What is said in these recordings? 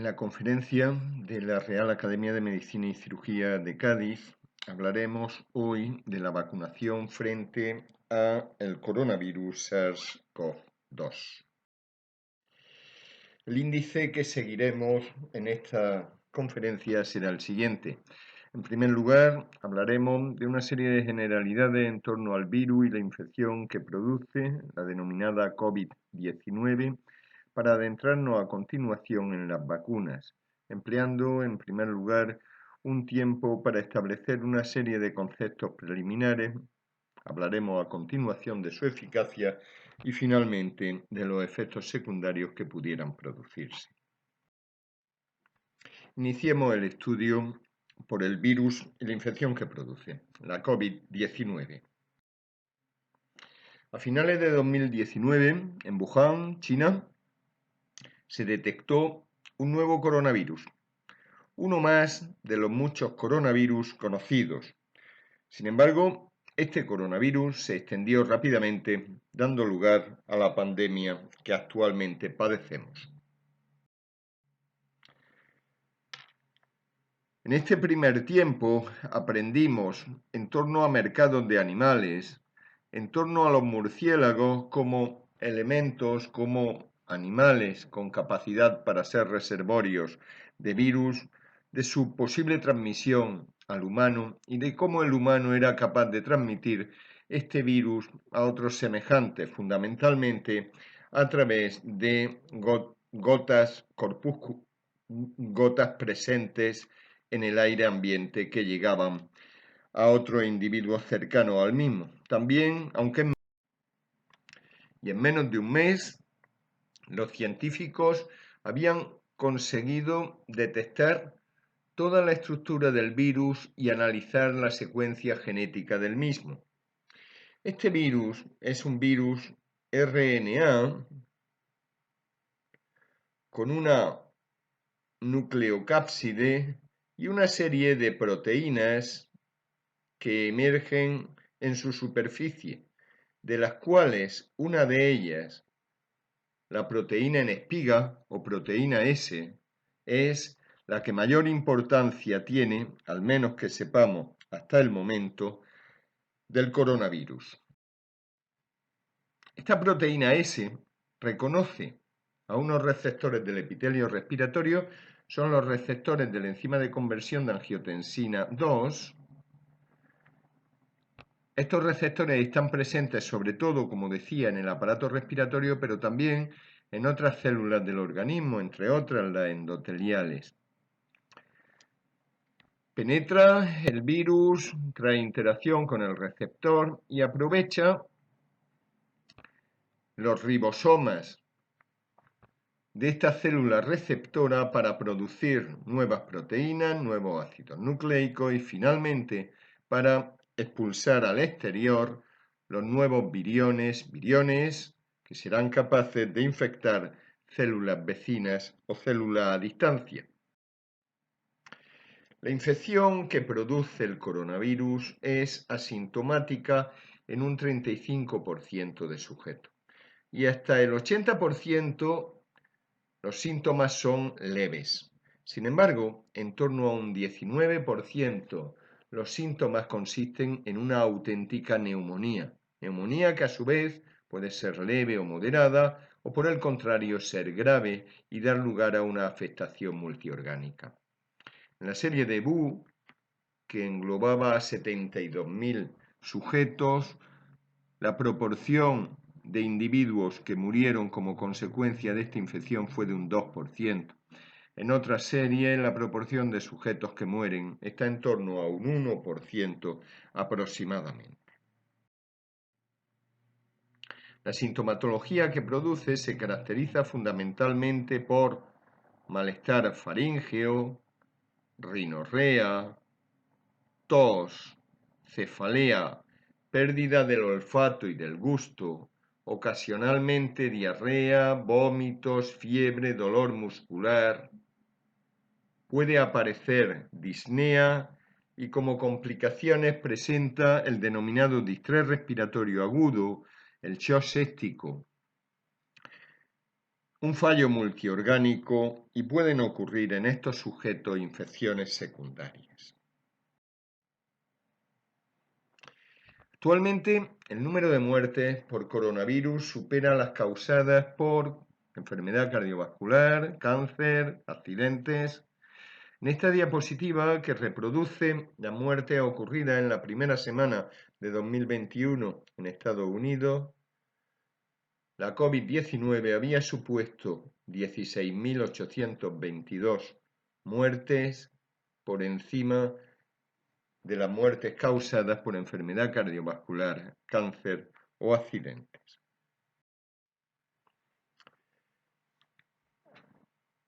En la conferencia de la Real Academia de Medicina y Cirugía de Cádiz hablaremos hoy de la vacunación frente al coronavirus SARS-CoV-2. El índice que seguiremos en esta conferencia será el siguiente. En primer lugar, hablaremos de una serie de generalidades en torno al virus y la infección que produce, la denominada COVID-19, para adentrarnos a continuación en las vacunas, empleando en primer lugar un tiempo para establecer una serie de conceptos preliminares. Hablaremos a continuación de su eficacia y finalmente de los efectos secundarios que pudieran producirse. Iniciemos el estudio por el virus y la infección que produce, la COVID-19. A finales de 2019, en Wuhan, China, se detectó un nuevo coronavirus, uno más de los muchos coronavirus conocidos. Sin embargo, este coronavirus se extendió rápidamente, dando lugar a la pandemia que actualmente padecemos. En este primer tiempo aprendimos en torno a mercados de animales, en torno a los murciélagos como elementos, como animales con capacidad para ser reservorios de virus, de su posible transmisión al humano y de cómo el humano era capaz de transmitir este virus a otros semejantes, fundamentalmente a través de gotas presentes en el aire ambiente que llegaban a otros individuos cercanos al mismo. También, aunque en menos de un mes, los científicos habían conseguido detectar toda la estructura del virus y analizar la secuencia genética del mismo. Este virus es un virus RNA con una nucleocápside y una serie de proteínas que emergen en su superficie, de las cuales una de ellas, la proteína en espiga o proteína S, es la que mayor importancia tiene, al menos que sepamos hasta el momento, del coronavirus. Esta proteína S reconoce a unos receptores del epitelio respiratorio, son los receptores de la enzima de conversión de angiotensina 2. Estos receptores están presentes sobre todo, como decía, en el aparato respiratorio, pero también en otras células del organismo, entre otras las endoteliales. Penetra el virus, trae interacción con el receptor y aprovecha los ribosomas de esta célula receptora para producir nuevas proteínas, nuevos ácidos nucleicos y finalmente para expulsar al exterior los nuevos viriones que serán capaces de infectar células vecinas o células a distancia. La infección que produce el coronavirus es asintomática en un 35% de sujetos y hasta el 80% los síntomas son leves. Sin embargo, en torno a un 19% los síntomas consisten en una auténtica neumonía que a su vez puede ser leve o moderada o por el contrario ser grave y dar lugar a una afectación multiorgánica. En la serie de Wu, que englobaba a 72.000 sujetos, la proporción de individuos que murieron como consecuencia de esta infección fue de un 2%. En otra serie, la proporción de sujetos que mueren está en torno a un 1% aproximadamente. La sintomatología que produce se caracteriza fundamentalmente por malestar faríngeo, rinorrea, tos, cefalea, pérdida del olfato y del gusto, ocasionalmente diarrea, vómitos, fiebre, dolor muscular. Puede aparecer disnea y como complicaciones presenta el denominado distrés respiratorio agudo, el shock séptico, un fallo multiorgánico y pueden ocurrir en estos sujetos infecciones secundarias. Actualmente, el número de muertes por coronavirus supera las causadas por enfermedad cardiovascular, cáncer, accidentes. En esta diapositiva, que reproduce la muerte ocurrida en la primera semana de 2021 en Estados Unidos, la COVID-19 había supuesto 16.822 muertes por encima de las muertes causadas por enfermedad cardiovascular, cáncer o accidentes.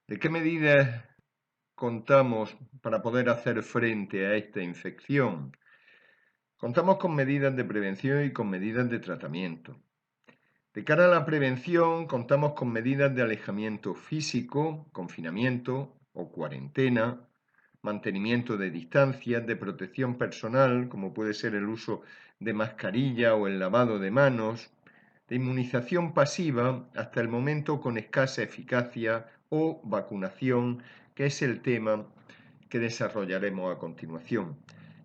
¿De qué medidas contamos para poder hacer frente a esta infección? Contamos con medidas de prevención y con medidas de tratamiento. De cara a la prevención, contamos con medidas de alejamiento físico, confinamiento o cuarentena, mantenimiento de distancias, de protección personal, como puede ser el uso de mascarilla o el lavado de manos, de inmunización pasiva hasta el momento con escasa eficacia o vacunación, que es el tema que desarrollaremos a continuación.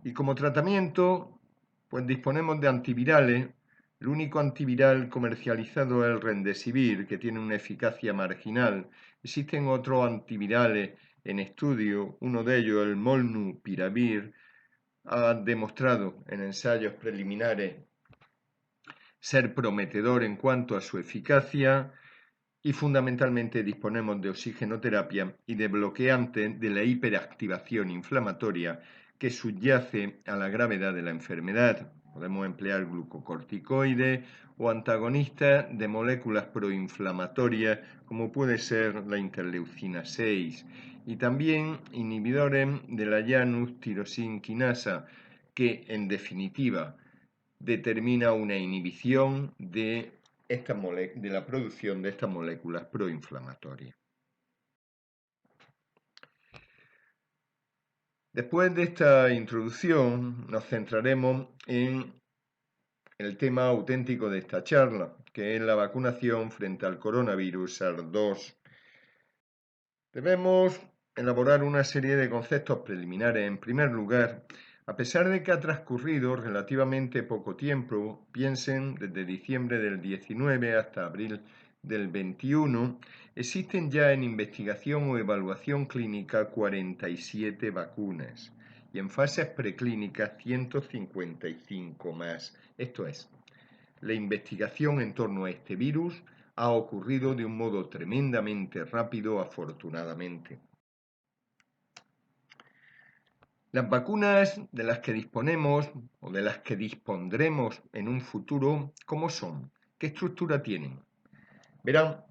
Y como tratamiento, pues disponemos de antivirales. El único antiviral comercializado es el Remdesivir, que tiene una eficacia marginal. Existen otros antivirales en estudio, uno de ellos, el Molnupiravir, ha demostrado en ensayos preliminares ser prometedor en cuanto a su eficacia y fundamentalmente disponemos de oxigenoterapia y de bloqueantes de la hiperactivación inflamatoria que subyace a la gravedad de la enfermedad. Podemos emplear glucocorticoides o antagonistas de moléculas proinflamatorias como puede ser la interleucina 6 y también inhibidores de la Janus tirosinquinasa que en definitiva determina una inhibición de la producción de estas moléculas proinflamatorias. Después de esta introducción nos centraremos en el tema auténtico de esta charla, que es la vacunación frente al coronavirus SARS-2. Debemos elaborar una serie de conceptos preliminares. En primer lugar, a pesar de que ha transcurrido relativamente poco tiempo, piensen desde diciembre del 19 hasta abril del 21, existen ya en investigación o evaluación clínica 47 vacunas y en fases preclínicas 155 más. Esto es, la investigación en torno a este virus ha ocurrido de un modo tremendamente rápido, afortunadamente. Las vacunas de las que disponemos o de las que dispondremos en un futuro, ¿cómo son? ¿Qué estructura tienen? Verán,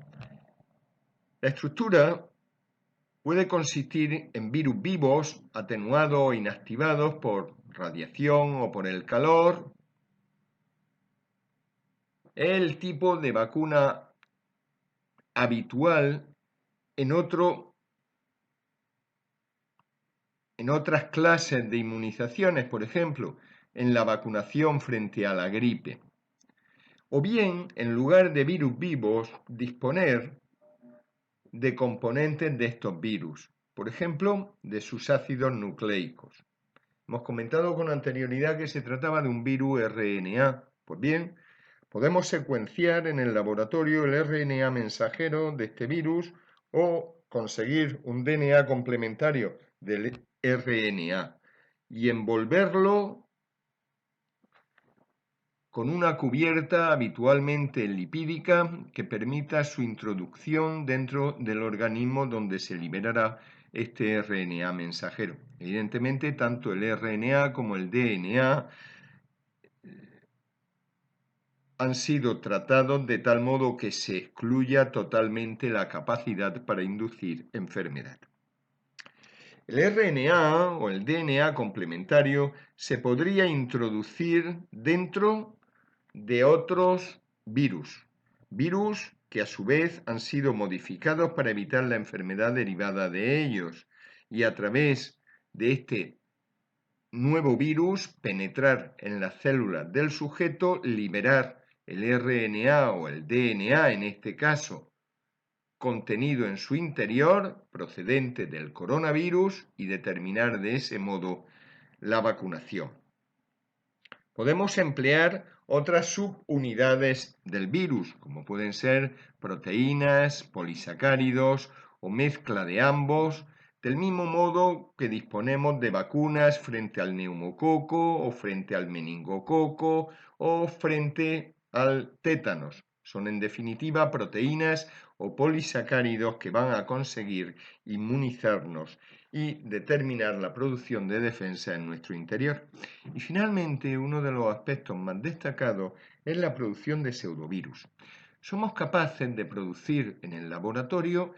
la estructura puede consistir en virus vivos, atenuados o inactivados por radiación o por el calor. Es el tipo de vacuna habitual en otras clases de inmunizaciones, por ejemplo, en la vacunación frente a la gripe. O bien, en lugar de virus vivos, disponer de componentes de estos virus, por ejemplo, de sus ácidos nucleicos. Hemos comentado con anterioridad que se trataba de un virus RNA. Pues bien, podemos secuenciar en el laboratorio el RNA mensajero de este virus o conseguir un DNA complementario del RNA y envolverlo con una cubierta habitualmente lipídica que permita su introducción dentro del organismo donde se liberará este RNA mensajero. Evidentemente, tanto el RNA como el DNA han sido tratados de tal modo que se excluya totalmente la capacidad para inducir enfermedad. El RNA o el DNA complementario se podría introducir dentro de otros virus que a su vez han sido modificados para evitar la enfermedad derivada de ellos y a través de este nuevo virus penetrar en las células del sujeto, liberar el RNA o el DNA en este caso contenido en su interior procedente del coronavirus y determinar de ese modo la vacunación. Podemos emplear otras subunidades del virus, como pueden ser proteínas, polisacáridos o mezcla de ambos, del mismo modo que disponemos de vacunas frente al neumococo o frente al meningococo o frente al tétanos. Son en definitiva proteínas o polisacáridos que van a conseguir inmunizarnos y determinar la producción de defensa en nuestro interior. Y finalmente, uno de los aspectos más destacados es la producción de pseudovirus. Somos capaces de producir en el laboratorio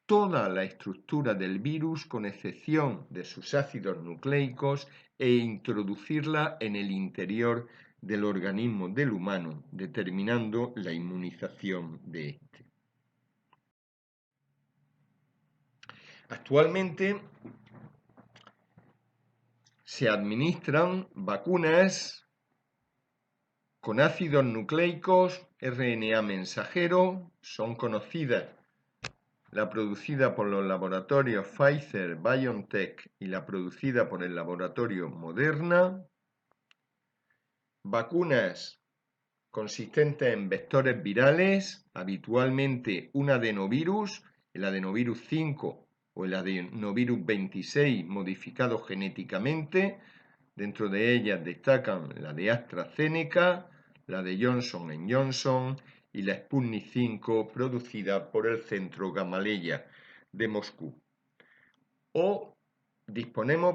toda la estructura del virus con excepción de sus ácidos nucleicos e introducirla en el interior del organismo del humano, determinando la inmunización de éste. Actualmente se administran vacunas con ácidos nucleicos RNA mensajero. Son conocidas la producida por los laboratorios Pfizer, BioNTech y la producida por el laboratorio Moderna. Vacunas consistentes en vectores virales, habitualmente un adenovirus, el adenovirus 5 o el adenovirus 26 modificado genéticamente. Dentro de ellas destacan la de AstraZeneca, la de Johnson & Johnson y la Sputnik 5 producida por el Centro Gamaleya de Moscú.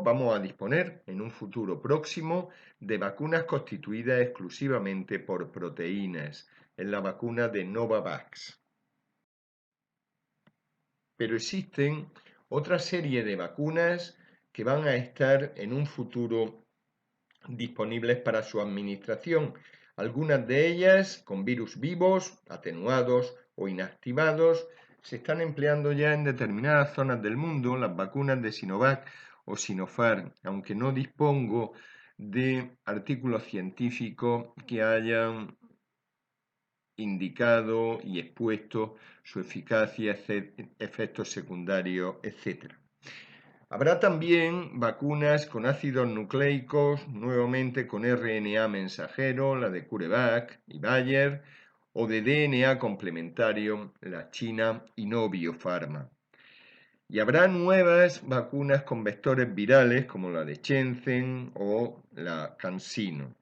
Vamos a disponer en un futuro próximo de vacunas constituidas exclusivamente por proteínas, en la vacuna de Novavax. Pero existen otra serie de vacunas que van a estar en un futuro disponibles para su administración, algunas de ellas con virus vivos, atenuados o inactivados. Se están empleando ya en determinadas zonas del mundo las vacunas de Sinovac o Sinopharm, aunque no dispongo de artículos científicos que hayan indicado y expuesto su eficacia, efectos secundarios, etc. Habrá también vacunas con ácidos nucleicos, nuevamente con RNA mensajero, la de CureVac y Bayer, o de DNA complementario, la China Innovio-Pharma. Y habrá nuevas vacunas con vectores virales, como la de Shenzhen o la CanSino.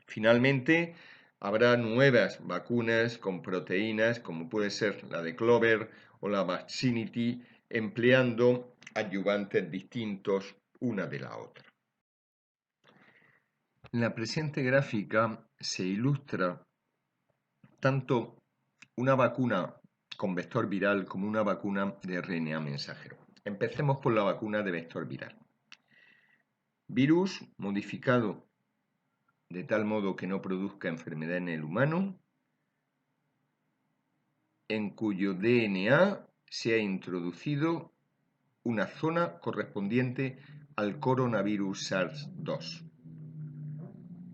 Finalmente, habrá nuevas vacunas con proteínas, como puede ser la de Clover o la Vaccinity, empleando adyuvantes distintos una de la otra. En la presente gráfica se ilustra tanto una vacuna con vector viral como una vacuna de RNA mensajero. Empecemos por la vacuna de vector viral. Virus modificado de tal modo que no produzca enfermedad en el humano, en cuyo DNA se ha introducido una zona correspondiente al coronavirus SARS-2.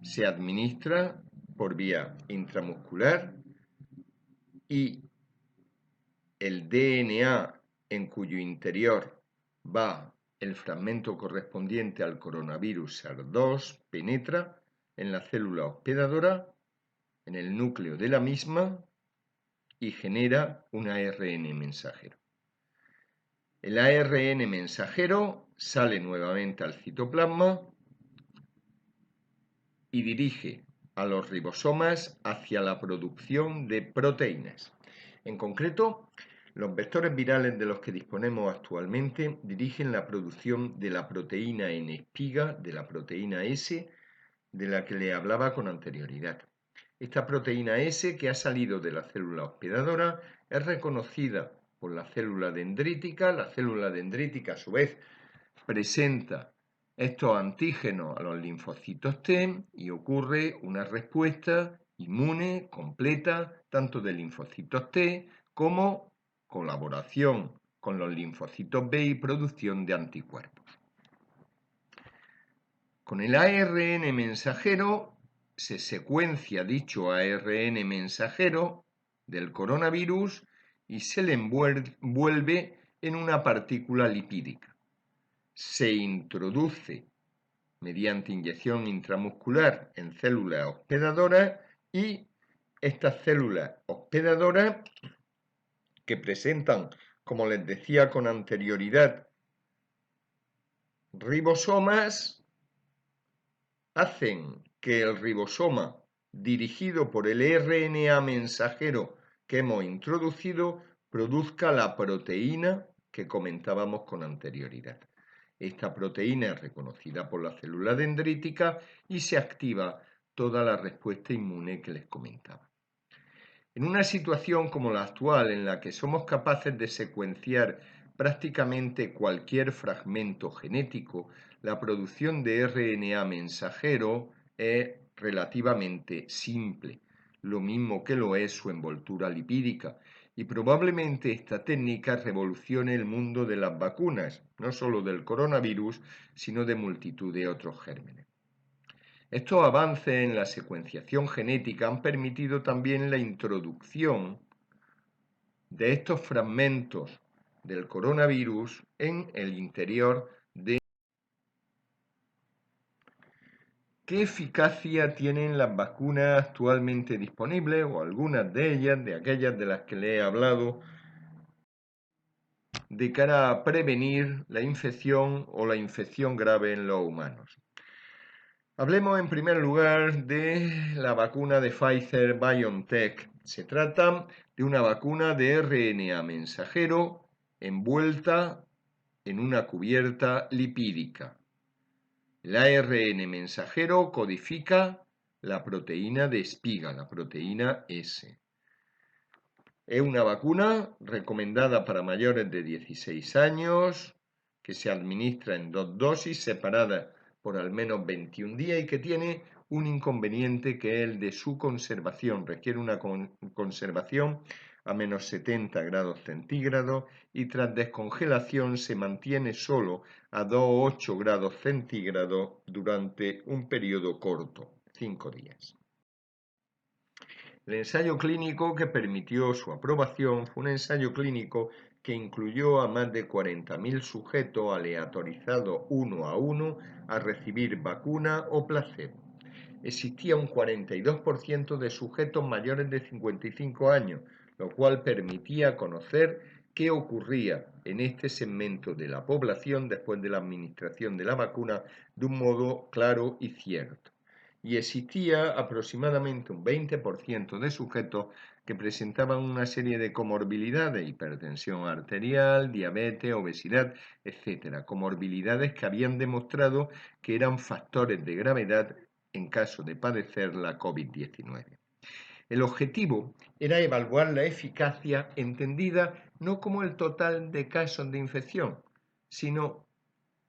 Se administra por vía intramuscular y el DNA en cuyo interior va el fragmento correspondiente al coronavirus SARS-2 penetra en la célula hospedadora, en el núcleo de la misma y genera un ARN mensajero. El ARN mensajero sale nuevamente al citoplasma y dirige a los ribosomas hacia la producción de proteínas. En concreto, los vectores virales de los que disponemos actualmente dirigen la producción de la proteína en espiga, de la proteína S, de la que le hablaba con anterioridad. Esta proteína S, que ha salido de la célula hospedadora, es reconocida por la célula dendrítica. La célula dendrítica, a su vez, presenta estos antígenos a los linfocitos T y ocurre una respuesta inmune completa tanto de linfocitos T como colaboración con los linfocitos B y producción de anticuerpos. Con el ARN mensajero se secuencia dicho ARN mensajero del coronavirus y se le envuelve en una partícula lipídica. Se introduce mediante inyección intramuscular en células hospedadoras y estas células hospedadoras que presentan, como les decía con anterioridad, ribosomas, hacen que el ribosoma, dirigido por el RNA mensajero que hemos introducido, produzca la proteína que comentábamos con anterioridad. Esta proteína es reconocida por la célula dendrítica y se activa toda la respuesta inmune que les comentaba. En una situación como la actual, en la que somos capaces de secuenciar prácticamente cualquier fragmento genético, la producción de RNA mensajero es relativamente simple, lo mismo que lo es su envoltura lipídica, y probablemente esta técnica revolucione el mundo de las vacunas, no solo del coronavirus, sino de multitud de otros gérmenes. Estos avances en la secuenciación genética han permitido también la introducción de estos fragmentos del coronavirus en el interior de... ¿Qué eficacia tienen las vacunas actualmente disponibles o algunas de ellas, de aquellas de las que le he hablado, de cara a prevenir la infección o la infección grave en los humanos? Hablemos en primer lugar de la vacuna de Pfizer-BioNTech. Se trata de una vacuna de RNA mensajero envuelta en una cubierta lipídica. El ARN mensajero codifica la proteína de espiga, la proteína S. Es una vacuna recomendada para mayores de 16 años, que se administra en 2 dosis separadas por al menos 21 días y que tiene un inconveniente, que es el de su conservación. Requiere una conservación a menos 70 grados centígrados y tras descongelación se mantiene solo a 2,8 grados centígrados durante un periodo corto, 5 días. El ensayo clínico que permitió su aprobación fue un ensayo clínico que incluyó a más de 40.000 sujetos aleatorizados uno a uno a recibir vacuna o placebo. Existía un 42% de sujetos mayores de 55 años, lo cual permitía conocer qué ocurría en este segmento de la población después de la administración de la vacuna de un modo claro y cierto. Y existía aproximadamente un 20% de sujetos que presentaban una serie de comorbilidades, hipertensión arterial, diabetes, obesidad, etc. Comorbilidades que habían demostrado que eran factores de gravedad en caso de padecer la COVID-19. El objetivo era evaluar la eficacia entendida no como el total de casos de infección, sino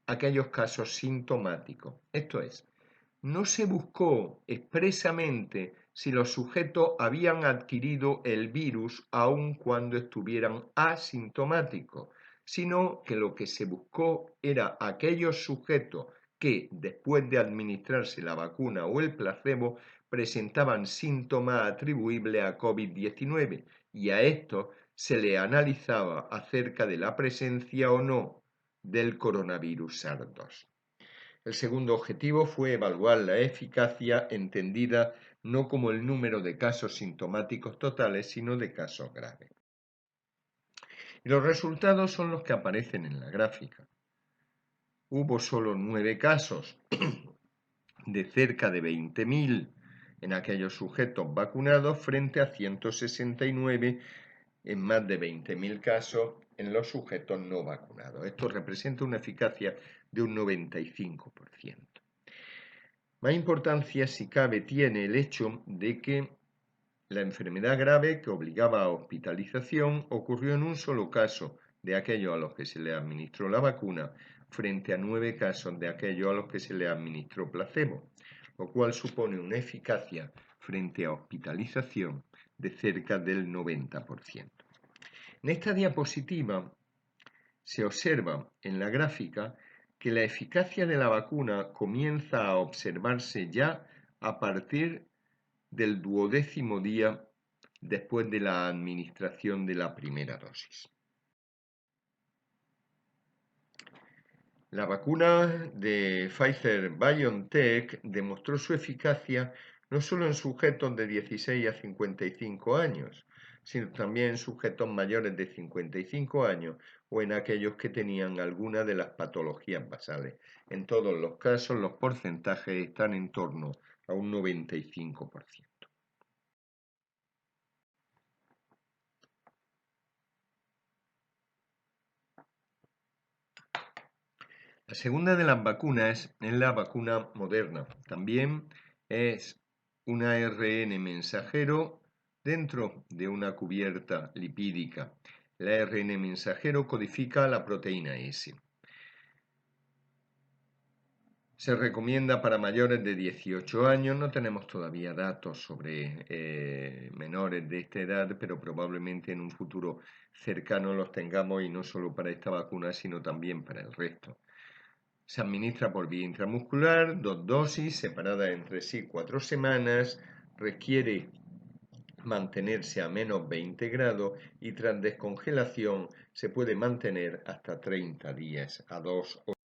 aquellos casos sintomáticos. Esto es, no se buscó expresamente si los sujetos habían adquirido el virus aun cuando estuvieran asintomáticos, sino que lo que se buscó era aquellos sujetos que, después de administrarse la vacuna o el placebo, presentaban síntomas atribuibles a COVID-19 y a esto se le analizaba acerca de la presencia o no del coronavirus SARS-2. El segundo objetivo fue evaluar la eficacia entendida no como el número de casos sintomáticos totales, sino de casos graves. Y los resultados son los que aparecen en la gráfica. Hubo solo 9 casos de cerca de 20.000 en aquellos sujetos vacunados frente a 169 en más de 20.000 casos en los sujetos no vacunados. Esto representa una eficacia de un 95%. Más importancia, si cabe, tiene el hecho de que la enfermedad grave que obligaba a hospitalización ocurrió en un solo caso de aquellos a los que se le administró la vacuna, frente a 9 casos de aquellos a los que se le administró placebo, lo cual supone una eficacia frente a hospitalización de cerca del 90%. En esta diapositiva se observa en la gráfica que la eficacia de la vacuna comienza a observarse ya a partir del 12º día después de la administración de la primera dosis. La vacuna de Pfizer-BioNTech demostró su eficacia no solo en sujetos de 16 a 55 años, sino también en sujetos mayores de 55 años o en aquellos que tenían alguna de las patologías basales. En todos los casos, los porcentajes están en torno a un 95%. La segunda de las vacunas es la vacuna Moderna. También es un ARN mensajero dentro de una cubierta lipídica. El ARN mensajero codifica la proteína S. Se recomienda para mayores de 18 años. No tenemos todavía datos sobre menores de esta edad, pero probablemente en un futuro cercano los tengamos, y no solo para esta vacuna, sino también para el resto. Se administra por vía intramuscular, 2 dosis separadas entre sí 4 semanas, requiere mantenerse a menos 20 grados y tras descongelación se puede mantener hasta 30 días a 2 horas.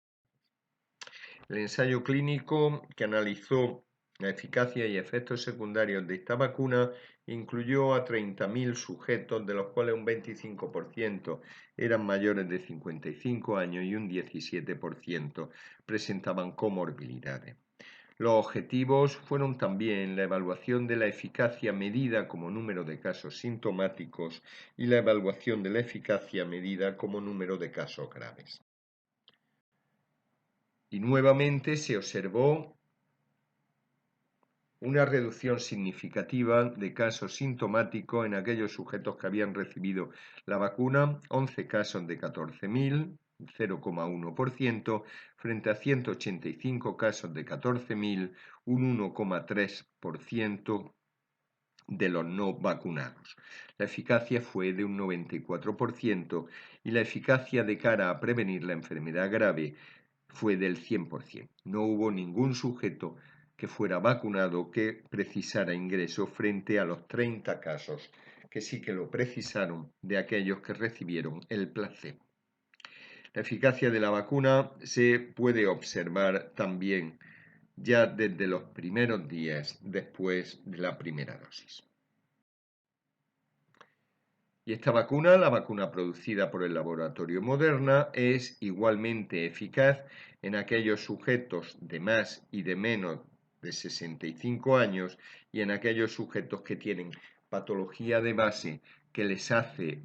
El ensayo clínico que analizó la eficacia y efectos secundarios de esta vacuna incluyó a 30.000 sujetos, de los cuales un 25% eran mayores de 55 años y un 17% presentaban comorbilidades. Los objetivos fueron también la evaluación de la eficacia medida como número de casos sintomáticos y la evaluación de la eficacia medida como número de casos graves. Y nuevamente se observó una reducción significativa de casos sintomáticos en aquellos sujetos que habían recibido la vacuna, 11 casos de 14.000, 0,1%, frente a 185 casos de 14.000, un 1,3% de los no vacunados. La eficacia fue de un 94% y la eficacia de cara a prevenir la enfermedad grave fue del 100%. No hubo ningún sujeto que fuera vacunado que precisara ingreso frente a los 30 casos que sí que lo precisaron de aquellos que recibieron el placebo. La eficacia de la vacuna se puede observar también ya desde los primeros días después de la primera dosis. Y esta vacuna, la vacuna producida por el laboratorio Moderna, es igualmente eficaz en aquellos sujetos de más y de menos de 65 años y en aquellos sujetos que tienen patología de base que les hace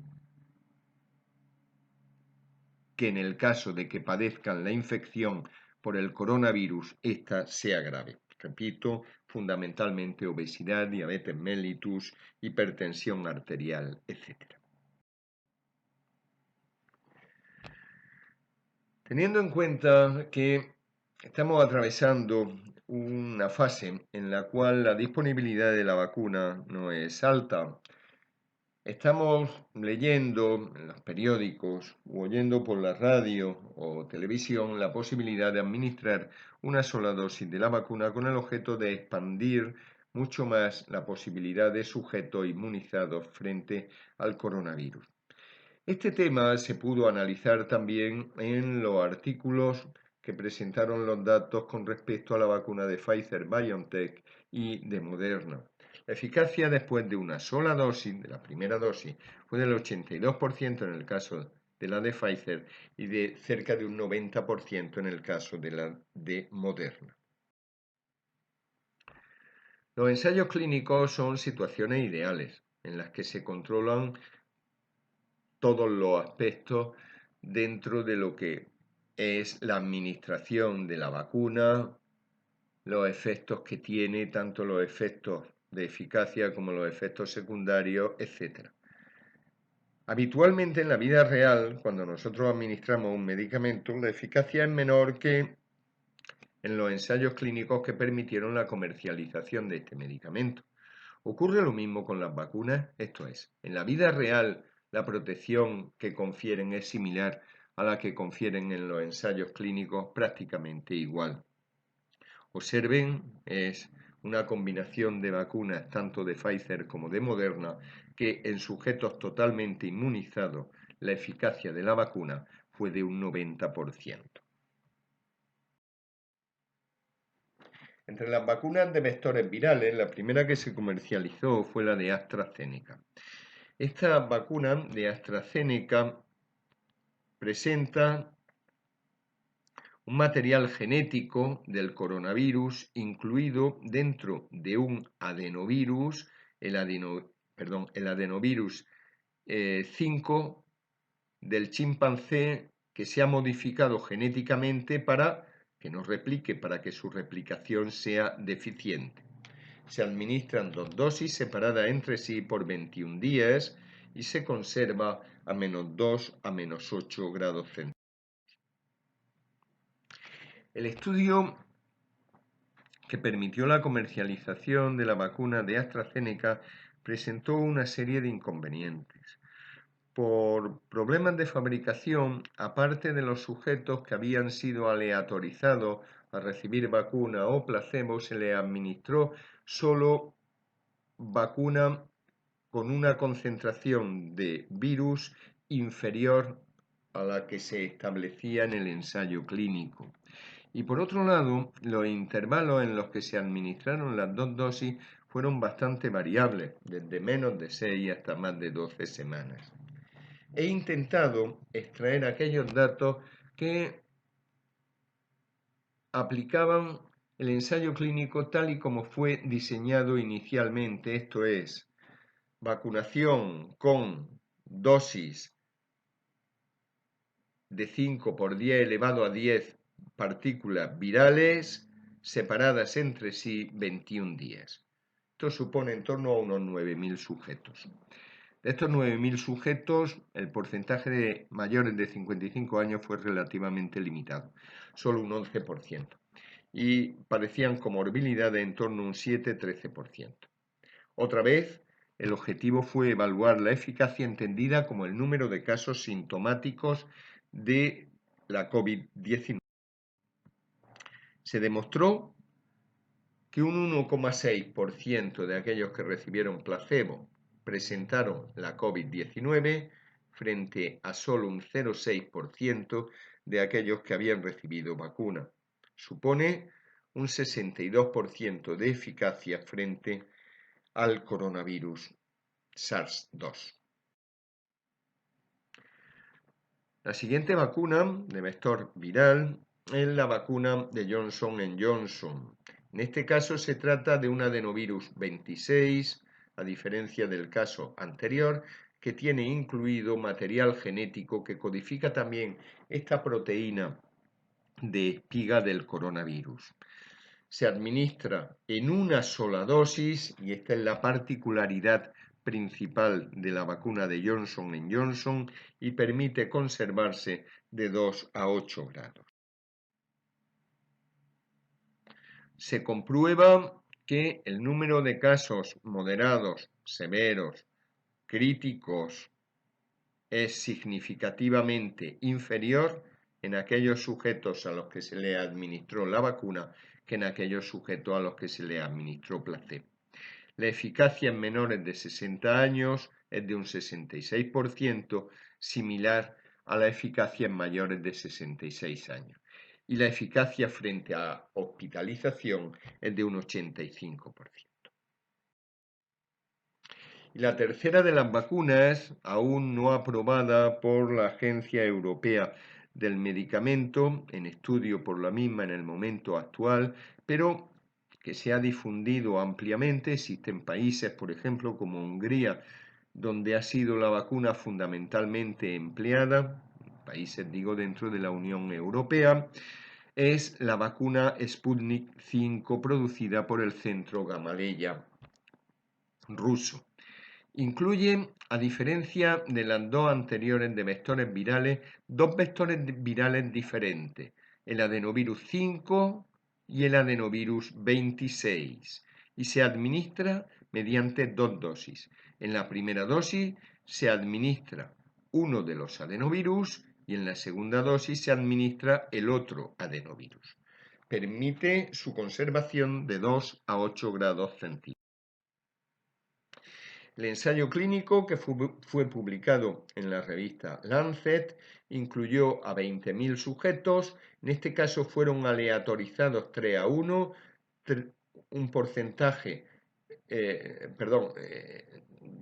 que en el caso de que padezcan la infección por el coronavirus, esta sea grave. Repito, fundamentalmente obesidad, diabetes mellitus, hipertensión arterial, etc. Teniendo en cuenta que estamos atravesando una fase en la cual la disponibilidad de la vacuna no es alta, estamos leyendo en los periódicos o oyendo por la radio o televisión la posibilidad de administrar una sola dosis de la vacuna con el objeto de expandir mucho más la posibilidad de sujetos inmunizados frente al coronavirus. Este tema se pudo analizar también en los artículos que presentaron los datos con respecto a la vacuna de Pfizer-BioNTech y de Moderna. La eficacia después de una sola dosis, de la primera dosis, fue del 82% en el caso de la de Pfizer y de cerca de un 90% en el caso de la de Moderna. Los ensayos clínicos son situaciones ideales en las que se controlan todos los aspectos dentro de lo que es la administración de la vacuna, los efectos que tiene, tanto los efectos de eficacia como los efectos secundarios, etc. Habitualmente en la vida real, cuando nosotros administramos un medicamento, la eficacia es menor que en los ensayos clínicos que permitieron la comercialización de este medicamento. Ocurre lo mismo con las vacunas, esto es, en la vida real la protección que confieren es similar a la que confieren en los ensayos clínicos, prácticamente igual. Observen, es una combinación de vacunas tanto de Pfizer como de Moderna, que en sujetos totalmente inmunizados la eficacia de la vacuna fue de un 90%. Entre las vacunas de vectores virales, la primera que se comercializó fue la de AstraZeneca. Esta vacuna de AstraZeneca presenta un material genético del coronavirus incluido dentro de un adenovirus, el adenovirus 5 del chimpancé, que se ha modificado genéticamente para que no replique, para que su replicación sea deficiente. Se administran 2 dosis separadas entre sí por 21 días y se conserva a -2 a -8 grados centígrados. El estudio que permitió la comercialización de la vacuna de AstraZeneca presentó una serie de inconvenientes. Por problemas de fabricación, aparte de los sujetos que habían sido aleatorizados a recibir vacuna o placebo, se les administró solo vacuna con una concentración de virus inferior a la que se establecía en el ensayo clínico. Y por otro lado, los intervalos en los que se administraron las 2 dosis fueron bastante variables, desde menos de 6 hasta más de 12 semanas. He intentado extraer aquellos datos que aplicaban el ensayo clínico tal y como fue diseñado inicialmente, esto es, vacunación con dosis de 5 por 10 elevado a 10 partículas virales separadas entre sí 21 días. Esto supone en torno a unos 9.000 sujetos. De estos 9.000 sujetos, el porcentaje de mayores de 55 años fue relativamente limitado, solo un 11%, y parecían comorbilidades en torno a un 7-13%. Otra vez, el objetivo fue evaluar la eficacia entendida como el número de casos sintomáticos de la COVID-19. Se demostró que un 1,6% de aquellos que recibieron placebo presentaron la COVID-19 frente a solo un 0,6% de aquellos que habían recibido vacuna. Supone un 62% de eficacia frente al coronavirus SARS-2. La siguiente vacuna de vector viral es la vacuna de Johnson & Johnson. En este caso se trata de un adenovirus 26, a diferencia del caso anterior, que tiene incluido material genético que codifica también esta proteína de espiga del coronavirus. Se administra en una sola dosis, y esta es la particularidad principal de la vacuna de Johnson & Johnson, y permite conservarse de 2 a 8 grados. Se comprueba que el número de casos moderados, severos, críticos es significativamente inferior en aquellos sujetos a los que se le administró la vacuna que en aquellos sujetos a los que se le administró placebo. La eficacia en menores de 60 años es de un 66%, similar a la eficacia en mayores de 66 años. Y la eficacia frente a hospitalización es de un 85%. Y la tercera de las vacunas, aún no aprobada por la Agencia Europea del Medicamento, en estudio por la misma en el momento actual, pero que se ha difundido ampliamente. Existen países, por ejemplo, como Hungría, donde ha sido la vacuna fundamentalmente empleada, países digo dentro de la Unión Europea, es la vacuna Sputnik 5 producida por el Centro Gamaleya ruso. Incluye, a diferencia de las dos anteriores de vectores virales, dos vectores virales diferentes, el adenovirus 5 y el adenovirus 26, y se administra mediante 2 dosis. En la primera dosis se administra uno de los adenovirus y en la segunda dosis se administra el otro adenovirus. permite su conservación de 2 a 8 grados centígrados. El ensayo clínico, que fue publicado en la revista Lancet, incluyó a 20.000 sujetos. En este caso fueron aleatorizados 3 a 1, un porcentaje,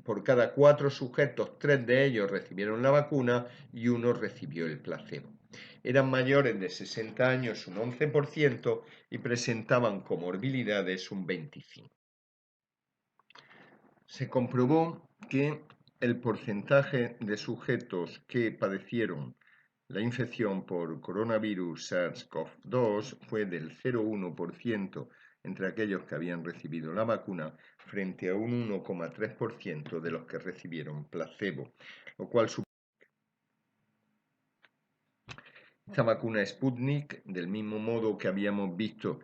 por cada 4 sujetos, 3 de ellos recibieron la vacuna y 1 recibió el placebo. Eran mayores de 60 años un 11% y presentaban comorbilidades un 25%. Se comprobó que el porcentaje de sujetos que padecieron la infección por coronavirus SARS-CoV-2 fue del 0,1% entre aquellos que habían recibido la vacuna frente a un 1,3% de los que recibieron placebo, lo cual esta vacuna Sputnik, del mismo modo que habíamos visto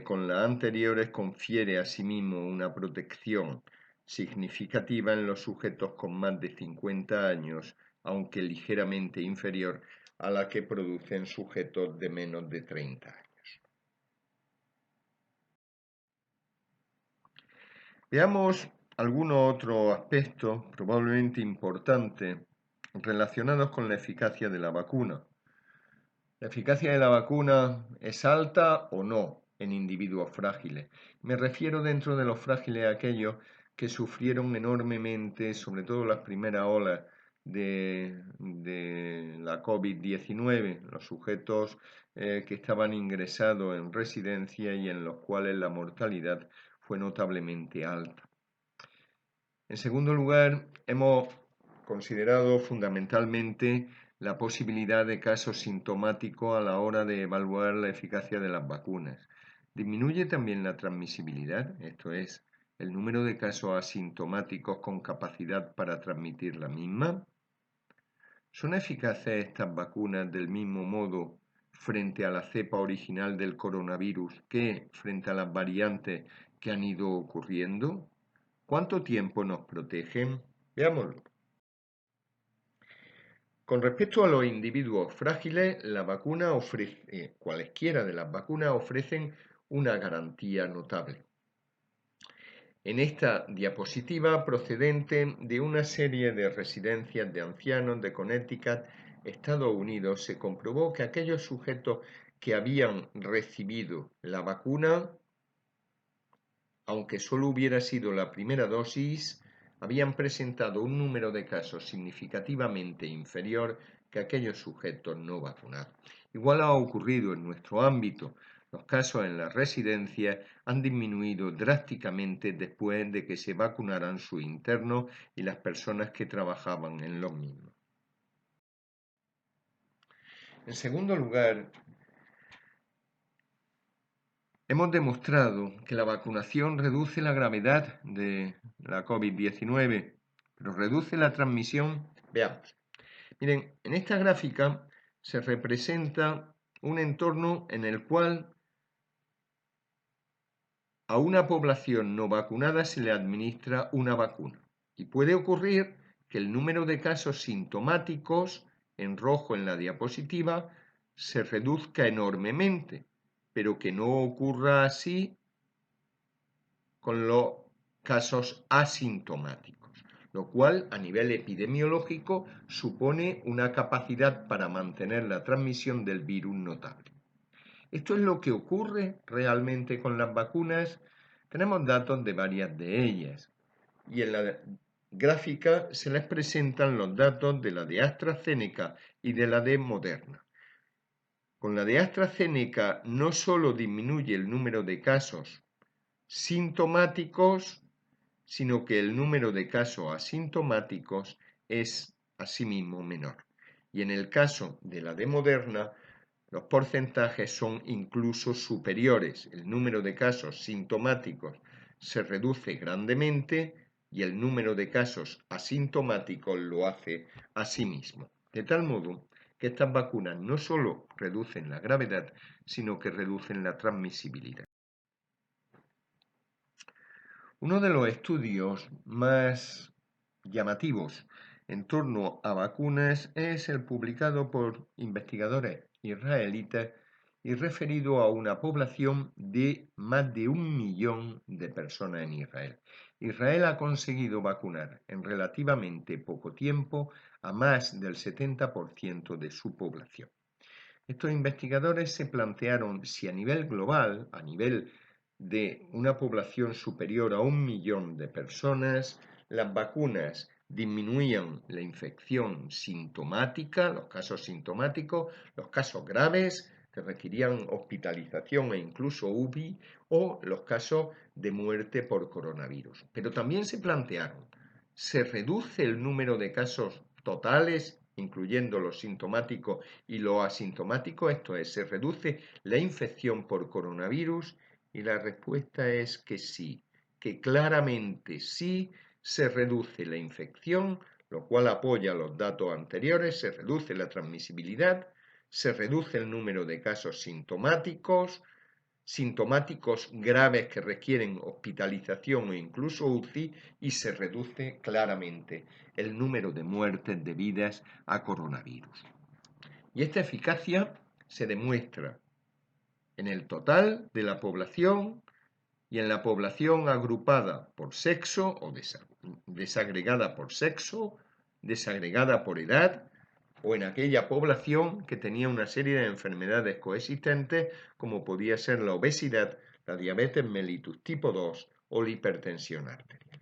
con las anteriores, confiere asimismo una protección significativa en los sujetos con más de 50 años, aunque ligeramente inferior a la que producen sujetos de menos de 30 años. Veamos algunos otros aspectos probablemente importantes relacionados con la eficacia de la vacuna. ¿La eficacia de la vacuna es alta o no en individuos frágiles? Me refiero dentro de los frágiles a aquellos que sufrieron enormemente, sobre todo las primeras olas de la COVID-19, los sujetos que estaban ingresados en residencia y en los cuales la mortalidad fue notablemente alta. En segundo lugar, hemos considerado fundamentalmente la posibilidad de casos sintomáticos a la hora de evaluar la eficacia de las vacunas. ¿Disminuye también la transmisibilidad? Esto es, el número de casos asintomáticos con capacidad para transmitir la misma. ¿Son eficaces estas vacunas del mismo modo frente a la cepa original del coronavirus que frente a las variantes que han ido ocurriendo? ¿Cuánto tiempo nos protegen? Veámoslo. Con respecto a los individuos frágiles, la vacuna ofrece, cualesquiera de las vacunas ofrecen una garantía notable. En esta diapositiva, procedente de una serie de residencias de ancianos de Connecticut, Estados Unidos, se comprobó que aquellos sujetos que habían recibido la vacuna, aunque solo hubiera sido la primera dosis, habían presentado un número de casos significativamente inferior que aquellos sujetos no vacunados. Igual ha ocurrido en nuestro ámbito. Los casos en las residencias han disminuido drásticamente después de que se vacunaran sus internos y las personas que trabajaban en los mismos. En segundo lugar, hemos demostrado que la vacunación reduce la gravedad de la COVID-19, pero reduce la transmisión. Veamos. Miren, en esta gráfica se representa un entorno en el cual a una población no vacunada se le administra una vacuna. Y puede ocurrir que el número de casos sintomáticos, en rojo en la diapositiva, se reduzca enormemente, pero que no ocurra así con los casos asintomáticos, lo cual a nivel epidemiológico supone una capacidad para mantener la transmisión del virus notable. Esto es lo que ocurre realmente con las vacunas. Tenemos datos de varias de ellas y en la gráfica se les presentan los datos de la de AstraZeneca y de la de Moderna. Con la de AstraZeneca no solo disminuye el número de casos sintomáticos, sino que el número de casos asintomáticos es asimismo menor. Y en el caso de la de Moderna, los porcentajes son incluso superiores. El número de casos sintomáticos se reduce grandemente y el número de casos asintomáticos lo hace asimismo. De tal modo que estas vacunas no solo reducen la gravedad, sino que reducen la transmisibilidad. Uno de los estudios más llamativos en torno a vacunas es el publicado por investigadores israelitas y referido a una población de más de 1 millón de personas en Israel. Israel ha conseguido vacunar en relativamente poco tiempo a más del 70% de su población. Estos investigadores se plantearon si a nivel global, a nivel de una población superior a 1 millón de personas, las vacunas disminuían la infección sintomática, los casos sintomáticos, los casos graves que requerían hospitalización e incluso UBI, o los casos de muerte por coronavirus. Pero también se plantearon, ¿se reduce el número de casos totales, incluyendo los sintomáticos y los asintomáticos? Esto es, ¿se reduce la infección por coronavirus? Y la respuesta es que sí, que claramente sí se reduce la infección, lo cual apoya los datos anteriores, se reduce la transmisibilidad, se reduce el número de casos sintomáticos graves que requieren hospitalización o incluso UCI, y se reduce claramente el número de muertes debidas a coronavirus. Y esta eficacia se demuestra en el total de la población y en la población agrupada por sexo o desagregada por sexo, desagregada por edad, o en aquella población que tenía una serie de enfermedades coexistentes, como podía ser la obesidad, la diabetes mellitus tipo 2 o la hipertensión arterial.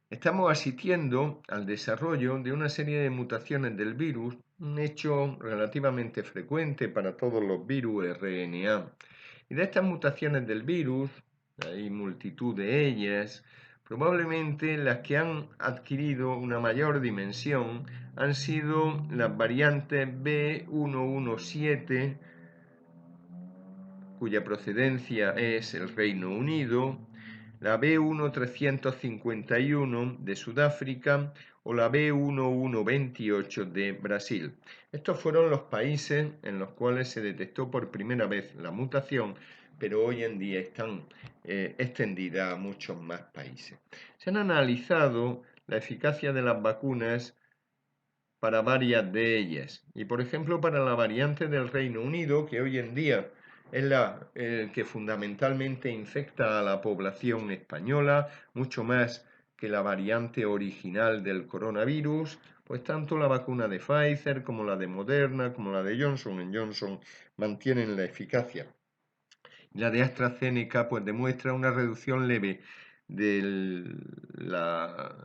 Estamos asistiendo al desarrollo de una serie de mutaciones del virus, un hecho relativamente frecuente para todos los virus RNA. Y de estas mutaciones del virus, hay multitud de ellas, probablemente las que han adquirido una mayor dimensión han sido las variantes B117, cuya procedencia es el Reino Unido, la B1351 de Sudáfrica o la B1128 de Brasil. Estos fueron los países en los cuales se detectó por primera vez la mutación, pero hoy en día están extendidas a muchos más países. Se han analizado la eficacia de las vacunas para varias de ellas, y por ejemplo para la variante del Reino Unido, que hoy en día es la que fundamentalmente infecta a la población española, mucho más que la variante original del coronavirus, pues tanto la vacuna de Pfizer como la de Moderna, como la de Johnson & Johnson mantienen la eficacia. La de AstraZeneca pues demuestra una reducción leve de la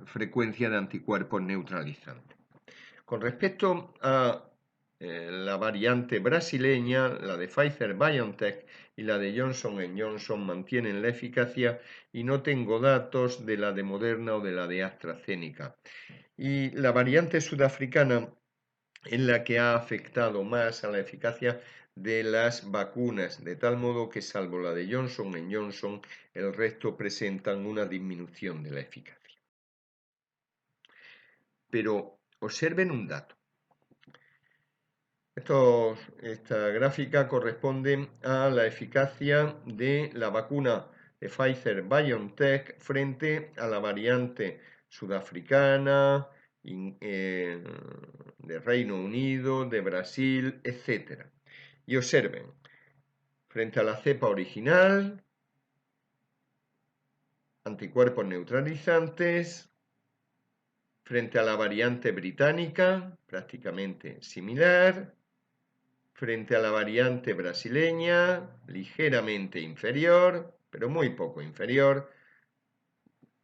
frecuencia de anticuerpos neutralizantes. Con respecto a la variante brasileña, la de Pfizer-BioNTech y la de Johnson & Johnson mantienen la eficacia, y no tengo datos de la de Moderna o de la de AstraZeneca. Y la variante sudafricana es la que ha afectado más a la eficacia de las vacunas, de tal modo que salvo la de Johnson & Johnson, el resto presentan una disminución de la eficacia. Pero observen un dato. Esta gráfica corresponde a la eficacia de la vacuna de Pfizer-BioNTech frente a la variante sudafricana, de Reino Unido, de Brasil, etc. Y observen, frente a la cepa original, anticuerpos neutralizantes, frente a la variante británica, prácticamente similar, frente a la variante brasileña, ligeramente inferior, pero muy poco inferior,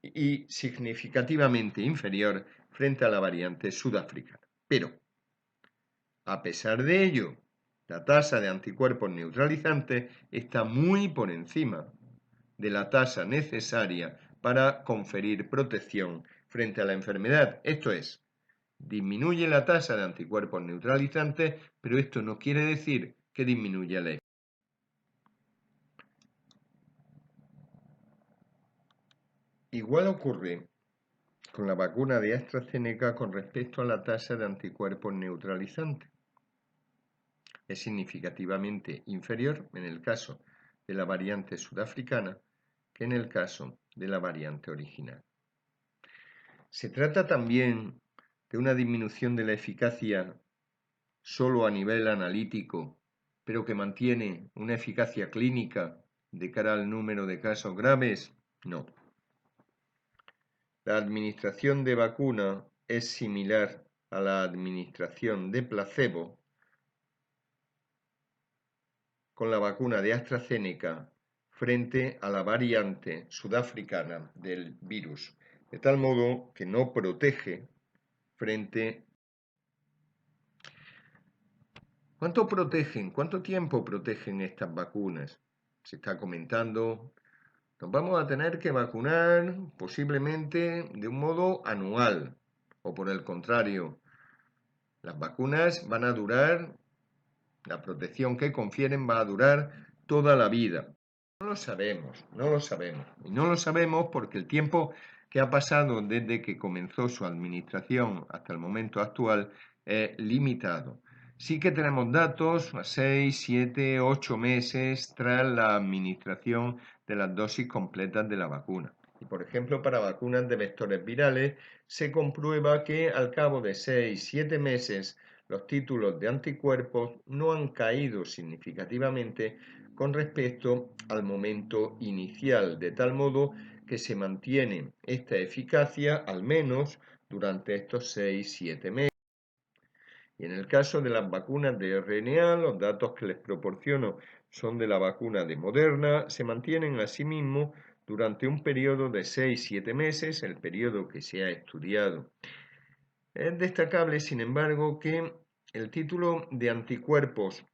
y significativamente inferior frente a la variante sudafricana. Pero, a pesar de ello, la tasa de anticuerpos neutralizantes está muy por encima de la tasa necesaria para conferir protección frente a la enfermedad. Esto es, disminuye la tasa de anticuerpos neutralizantes, pero esto no quiere decir que disminuya la eficacia. Igual ocurre con la vacuna de AstraZeneca con respecto a la tasa de anticuerpos neutralizantes. Es significativamente inferior en el caso de la variante sudafricana que en el caso de la variante original. Se trata también de una disminución de la eficacia solo a nivel analítico, pero que mantiene una eficacia clínica de cara al número de casos graves? No. La administración de vacuna es similar a la administración de placebo con la vacuna de AstraZeneca frente a la variante sudafricana del virus, de tal modo que no protege frente. ¿Cuánto protegen? ¿Cuánto tiempo protegen estas vacunas? Se está comentando, nos vamos a tener que vacunar posiblemente de un modo anual, o por el contrario, las vacunas van a durar, la protección que confieren va a durar toda la vida. No lo sabemos, no lo sabemos. Y no lo sabemos porque el tiempo que ha pasado desde que comenzó su administración hasta el momento actual es limitado. Sí que tenemos datos a 6, 7, 8 meses tras la administración de las dosis completas de la vacuna. Y por ejemplo, para vacunas de vectores virales se comprueba que al cabo de 6, 7 meses los títulos de anticuerpos no han caído significativamente con respecto al momento inicial, de tal modo que se mantiene esta eficacia al menos durante estos 6-7 meses. Y en el caso de las vacunas de RNA, los datos que les proporciono son de la vacuna de Moderna, se mantienen asimismo durante un periodo de 6-7 meses, el periodo que se ha estudiado. Es destacable, sin embargo, que el título de anticuerpos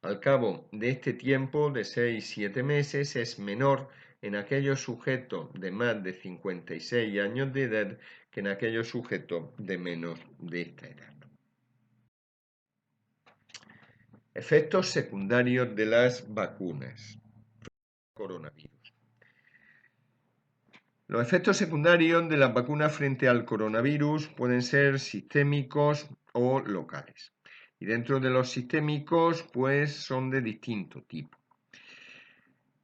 al cabo de este tiempo de 6-7 meses es menor en aquellos sujetos de más de 56 años de edad que en aquellos sujetos de menos de esta edad. Efectos secundarios de las vacunas. Coronavirus. Los efectos secundarios de las vacunas frente al coronavirus pueden ser sistémicos o locales. Y dentro de los sistémicos, pues son de distinto tipo.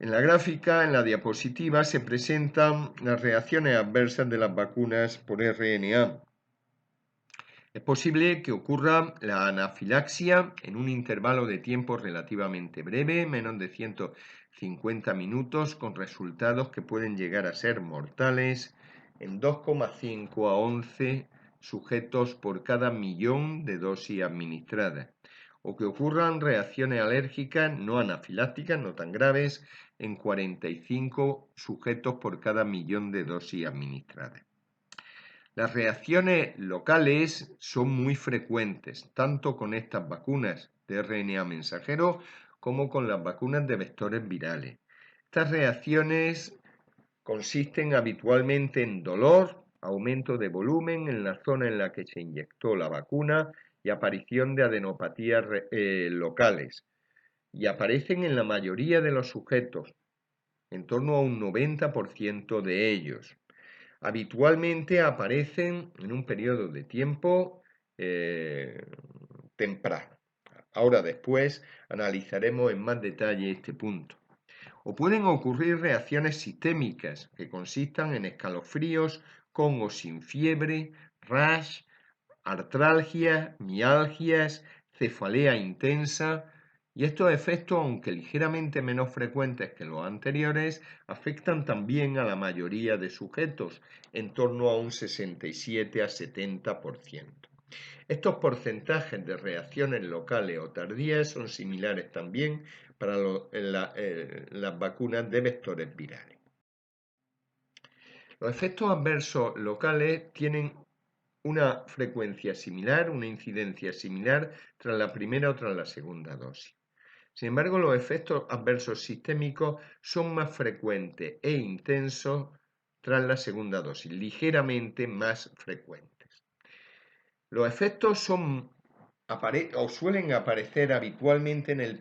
En la gráfica, en la diapositiva, se presentan las reacciones adversas de las vacunas por RNA. Es posible que ocurra la anafilaxia en un intervalo de tiempo relativamente breve, menos de 150 minutos, con resultados que pueden llegar a ser mortales en 2,5 a 11 sujetos por cada millón de dosis administradas, o que ocurran reacciones alérgicas no anafilácticas, no tan graves, en 45 sujetos por cada millón de dosis administradas. Las reacciones locales son muy frecuentes, tanto con estas vacunas de RNA mensajero como con las vacunas de vectores virales. Estas reacciones consisten habitualmente en dolor, aumento de volumen en la zona en la que se inyectó la vacuna y aparición de adenopatías locales. Y aparecen en la mayoría de los sujetos, en torno a un 90% de ellos. Habitualmente aparecen en un periodo de tiempo temprano. Ahora después analizaremos en más detalle este punto. O pueden ocurrir reacciones sistémicas que consistan en escalofríos con o sin fiebre, rash, artralgias, mialgias, cefalea intensa, y estos efectos, aunque ligeramente menos frecuentes que los anteriores, afectan también a la mayoría de sujetos, en torno a un 67 a 70%. Estos porcentajes de reacciones locales o tardías son similares también para las vacunas de vectores virales. Los efectos adversos locales tienen una frecuencia similar, una incidencia similar tras la primera o tras la segunda dosis. Sin embargo, los efectos adversos sistémicos son más frecuentes e intensos tras la segunda dosis, ligeramente más frecuentes. Los efectos suelen aparecer habitualmente en el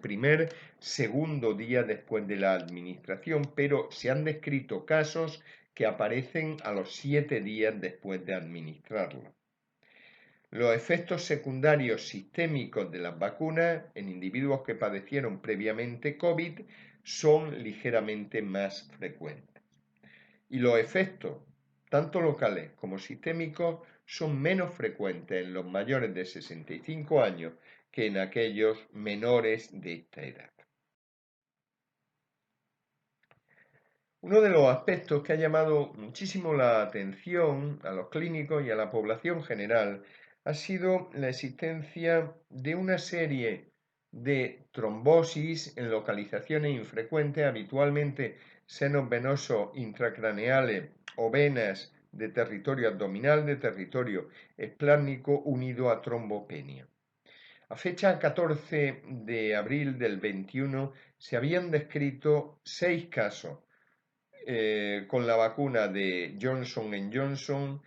segundo día después de la administración, pero se han descrito casos que aparecen a los 7 días después de administrarlo. Los efectos secundarios sistémicos de las vacunas en individuos que padecieron previamente COVID son ligeramente más frecuentes. Y los efectos tanto locales como sistémicos, son menos frecuentes en los mayores de 65 años que en aquellos menores de esta edad. Uno de los aspectos que ha llamado muchísimo la atención a los clínicos y a la población general ha sido la existencia de una serie de trombosis en localizaciones infrecuentes, habitualmente senos venosos intracraneales o venas de territorio abdominal, de territorio esplásnico unido a trombopenia. A fecha 14 de abril del 21 se habían descrito 6 casos con la vacuna de Johnson Johnson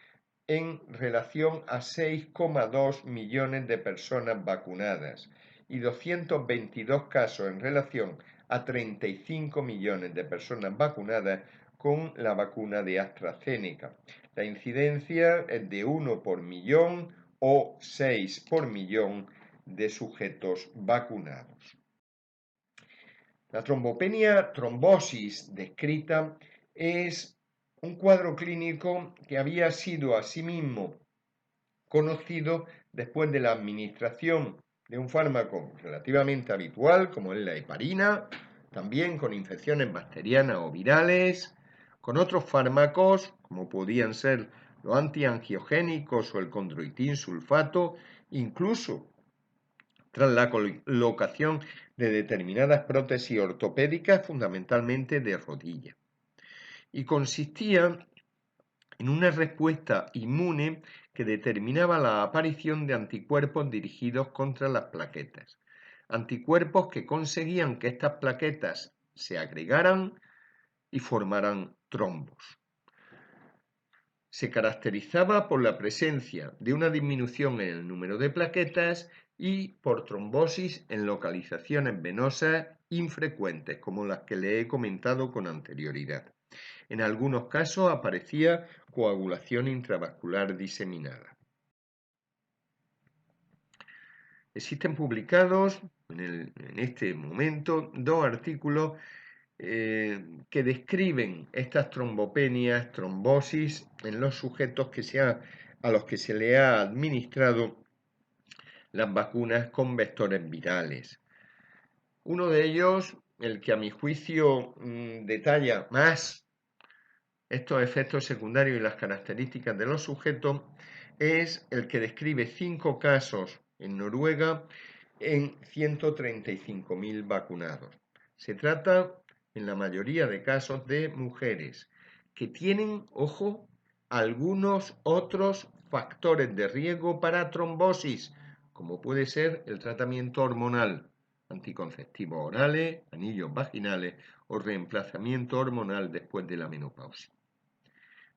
en relación a 6,2 millones de personas vacunadas y 222 casos en relación a 35 millones de personas vacunadas con la vacuna de AstraZeneca. La incidencia es de 1 por millón o 6 por millón de sujetos vacunados. La trombopenia trombosis descrita es un cuadro clínico que había sido asimismo conocido después de la administración de un fármaco relativamente habitual como es la heparina, también con infecciones bacterianas o virales, con otros fármacos como podían ser los antiangiogénicos o el condroitin sulfato, incluso tras la colocación de determinadas prótesis ortopédicas, fundamentalmente de rodilla. Y consistía en una respuesta inmune que determinaba la aparición de anticuerpos dirigidos contra las plaquetas. Anticuerpos que conseguían que estas plaquetas se agregaran y formaran trombos. Se caracterizaba por la presencia de una disminución en el número de plaquetas y por trombosis en localizaciones venosas infrecuentes, como las que le he comentado con anterioridad. En algunos casos aparecía coagulación intravascular diseminada. Existen publicados en este momento 2 artículos que describen estas trombopenias, trombosis en los sujetos a los que se le ha administrado las vacunas con vectores virales. Uno de ellos, el que a mi juicio detalla más estos efectos secundarios y las características de los sujetos, es el que describe 5 casos en Noruega en 135.000 vacunados. Se trata, en la mayoría de casos, de mujeres que tienen, ojo, algunos otros factores de riesgo para trombosis, como puede ser el tratamiento hormonal, anticonceptivos orales, anillos vaginales o reemplazamiento hormonal después de la menopausia.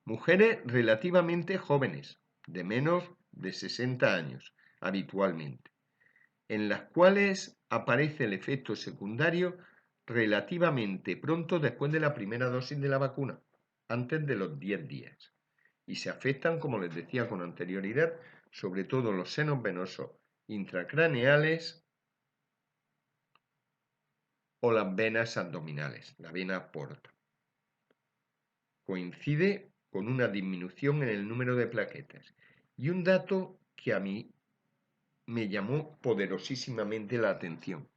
Mujeres relativamente jóvenes, de menos de 60 años, habitualmente, en las cuales aparece el efecto secundario relativamente pronto después de la primera dosis de la vacuna, antes de los 10 días, y se afectan, como les decía con anterioridad, sobre todo los senos venosos intracraneales o las venas abdominales, la vena porta. Coincide con una disminución en el número de plaquetas. Y un dato que a mí me llamó poderosísimamente la atención.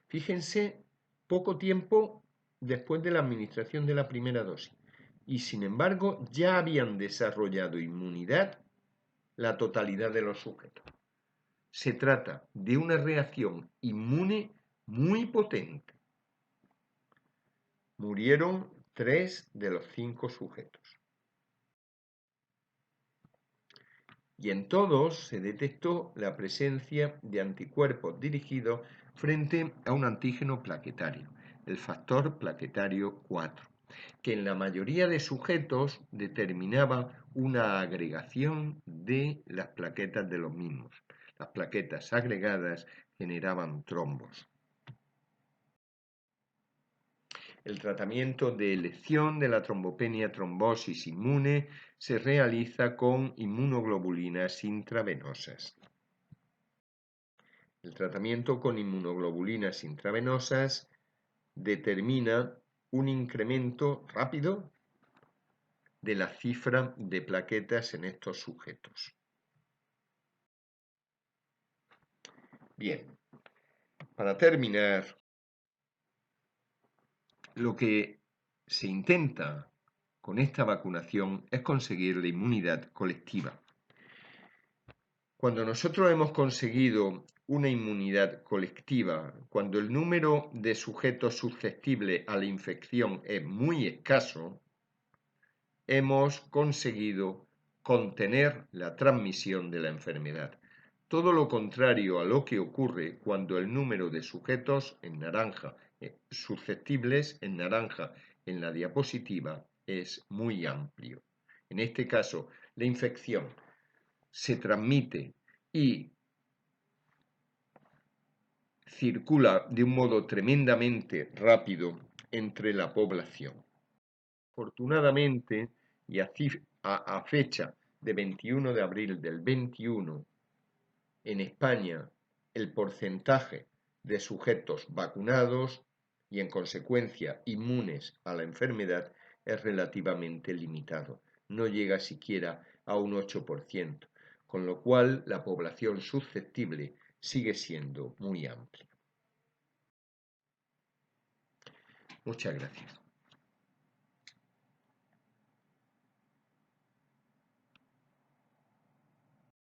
Fíjense, poco tiempo después de la administración de la primera dosis. Y sin embargo, ya habían desarrollado inmunidad la totalidad de los sujetos. Se trata de una reacción inmune muy potente. Murieron 3 de los 5 sujetos. Y en todos se detectó la presencia de anticuerpos dirigidos frente a un antígeno plaquetario, el factor plaquetario 4, que en la mayoría de sujetos determinaba una agregación de las plaquetas de los mismos. Las plaquetas agregadas generaban trombos. El tratamiento de elección de la trombopenia trombosis inmune se realiza con inmunoglobulinas intravenosas. El tratamiento con inmunoglobulinas intravenosas determina un incremento rápido de la cifra de plaquetas en estos sujetos. Bien, para terminar, lo que se intenta con esta vacunación es conseguir la inmunidad colectiva. Cuando nosotros hemos conseguido una inmunidad colectiva, cuando el número de sujetos susceptibles a la infección es muy escaso, hemos conseguido contener la transmisión de la enfermedad. Todo lo contrario a lo que ocurre cuando el número de sujetos en naranja, susceptibles en naranja en la diapositiva, es muy amplio. En este caso, la infección se transmite y circula de un modo tremendamente rápido entre la población. Afortunadamente, y a fecha de 21 de abril del 21, en España el porcentaje de sujetos vacunados y en consecuencia inmunes a la enfermedad es relativamente limitado, no llega siquiera a un 8%, con lo cual la población susceptible sigue siendo muy amplia. Muchas gracias.